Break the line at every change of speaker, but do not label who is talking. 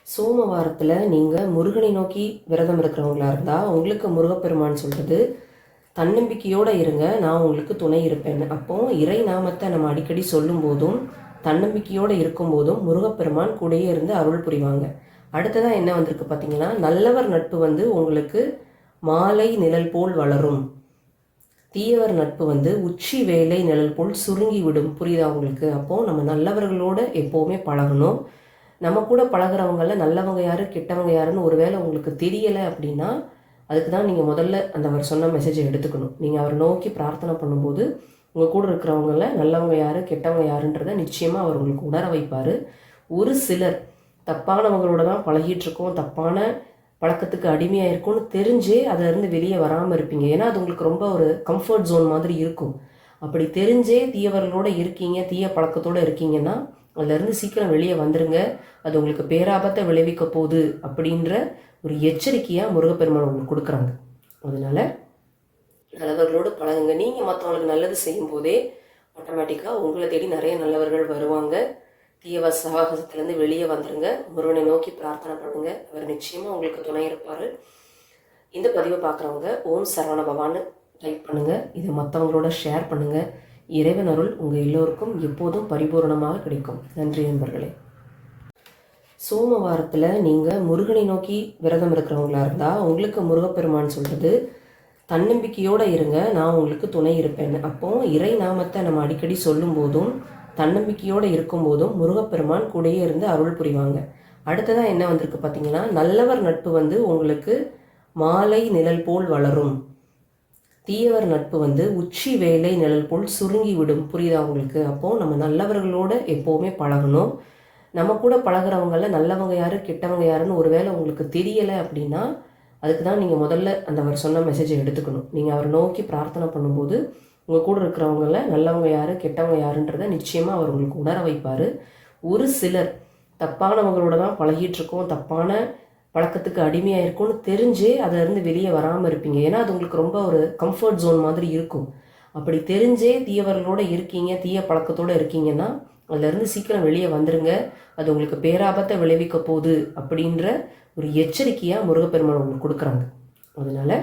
சோமவாரத்தில் நீங்கள் முருகனை நோக்கி விரதம் இருக்கிறவங்களா இருந்தால் உங்களுக்கு முருகப்பெருமான் சொல்கிறது, தன்னம்பிக்கையோடு இருங்க, நான் உங்களுக்கு துணை இருப்பேன்னு. அப்போ இறை நாமத்தை நம்ம அடிக்கடி சொல்லும் போதும் தன்னம்பிக்கையோடு இருக்கும்போதும் முருகப்பெருமான் கூடயே இருந்து அருள் புரிவாங்க. அடுத்ததாக என்ன வந்திருக்கு பார்த்தீங்கன்னா, நல்லவர் நட்பு உங்களுக்கு மாலை நிழல் போல் வளரும், தீயவர் நட்பு உச்சி வேலை நிழல் போல் சுருங்கி விடும். புரியுதா உங்களுக்கு? அப்போது நம்ம நல்லவர்களோடு எப்போவுமே பழகணும். நம்ம கூட பழகிறவங்கள நல்லவங்க யார் கெட்டவங்க யாருன்னு ஒருவேளை உங்களுக்கு தெரியலை அப்படின்னா, அதுக்கு தான் நீங்கள் முதல்ல அந்த அவர் சொன்ன மெசேஜை எடுத்துக்கணும். நீங்கள் அவரை நோக்கி பிரார்த்தனை பண்ணும்போது உங்கள் கூட இருக்கிறவங்கள நல்லவங்க யார் கெட்டவங்க யாருன்றதை நிச்சயமாக அவர் உங்களுக்கு உணர வைப்பார். ஒரு சிலர் தப்பானவங்களோட தான் பழகிட்டுருக்கோம், தப்பான பழக்கத்துக்கு அடிமையாக இருக்கும்னு தெரிஞ்சே அதிலேருந்து வெளியே வராமல் இருப்பீங்க. ஏன்னா அது உங்களுக்கு ரொம்ப ஒரு கம்ஃபர்ட் ஜோன் மாதிரி இருக்கும். அப்படி தெரிஞ்சே தீயவர்களோடு இருக்கீங்க, தீய பழக்கத்தோடு இருக்கீங்கன்னா அதுலேருந்து சீக்கிரம் வெளியே வந்துடுங்க. அது உங்களுக்கு பேராபத்தை விளைவிக்க போகுது அப்படின்ற ஒரு எச்சரிக்கையாக முருகப்பெருமான் உங்களுக்கு கொடுக்குறாங்க. அதனால் நல்லவர்களோடு பழகுங்க. நீங்கள் மற்றவங்களுக்கு நல்லது செய்யும் போதே ஆட்டோமேட்டிக்காக உங்களை தேடி நிறைய நல்லவர்கள் வருவாங்க. தீய சகாசத்துலேருந்து வெளியே வந்துடுங்க. முருகனை நோக்கி பிரார்த்தனை பண்ணுங்க, அவர் நிச்சயமாக உங்களுக்கு துணை இருப்பார். இந்த பதிவை பார்க்குறவங்க ஓம் சரவண பவான்னு டைப் பண்ணுங்கள். இதை மற்றவங்களோட ஷேர் பண்ணுங்கள். இறைவன் அருள் உங்கள் எல்லோருக்கும் எப்போதும் பரிபூர்ணமாக கிடைக்கும். நன்றி நண்பர்களே. சோமவாரத்தில் நீங்கள் முருகனை நோக்கி விரதம் இருக்கிறவங்களா இருந்தால் உங்களுக்கு முருகப்பெருமான் சொல்கிறது, தன்னம்பிக்கையோடு இருங்க, நான் உங்களுக்கு துணை இருப்பேன்னு. அப்போது இறை நாமத்தை நம்ம அடிக்கடி சொல்லும் போதும் தன்னம்பிக்கையோடு இருக்கும்போதும் முருகப்பெருமான் கூடயே இருந்து அருள் புரிவாங்க. அடுத்ததாக என்ன வந்திருக்கு பார்த்தீங்கன்னா, நல்லவர் நட்பு உங்களுக்கு மாலை நிழல் போல் வளரும், தீயவர் நட்பு உச்சி வேலை நிழல் போல் சுருங்கி விடும். புரியுதா உங்களுக்கு? அப்போது நம்ம நல்லவர்களோடு எப்போவுமே பழகணும். நம்ம கூட பழகிறவங்கள நல்லவங்க யார் கெட்டவங்க யாருன்னு ஒருவேளை உங்களுக்கு தெரியலை அப்படின்னா, அதுக்கு தான் நீங்கள் முதல்ல அந்த அவர் சொன்ன மெசேஜை எடுத்துக்கணும். நீங்கள் அவரை நோக்கி பிரார்த்தனை பண்ணும்போது உங்கள் கூட இருக்கிறவங்கள நல்லவங்க யார் கெட்டவங்க யாருன்றதை நிச்சயமாக அவர் உங்களுக்கு உணர வைப்பார். ஒரு சிலர் தப்பானவங்களோட தான் பழகிட்டுருக்கோம், தப்பான பழக்கத்துக்கு அடிமையாக இருக்கும்னு தெரிஞ்சே அதிலேருந்து வெளியே வராமல் இருப்பீங்க. ஏன்னா அது உங்களுக்கு ரொம்ப ஒரு கம்ஃபர்ட் ஜோன் மாதிரி இருக்கும். அப்படி தெரிஞ்சே தீயவர்களோடு இருக்கீங்க, தீய பழக்கத்தோடு இருக்கீங்கன்னா அதிலேருந்து சீக்கிரம் வெளியே வந்துடுங்க. அது உங்களுக்கு பேராபத்தை விளைவிக்க போகுது அப்படின்ற ஒரு எச்சரிக்கையாக முருகப்பெருமான் உங்களுக்கு கொடுக்குறாங்க. அதனால்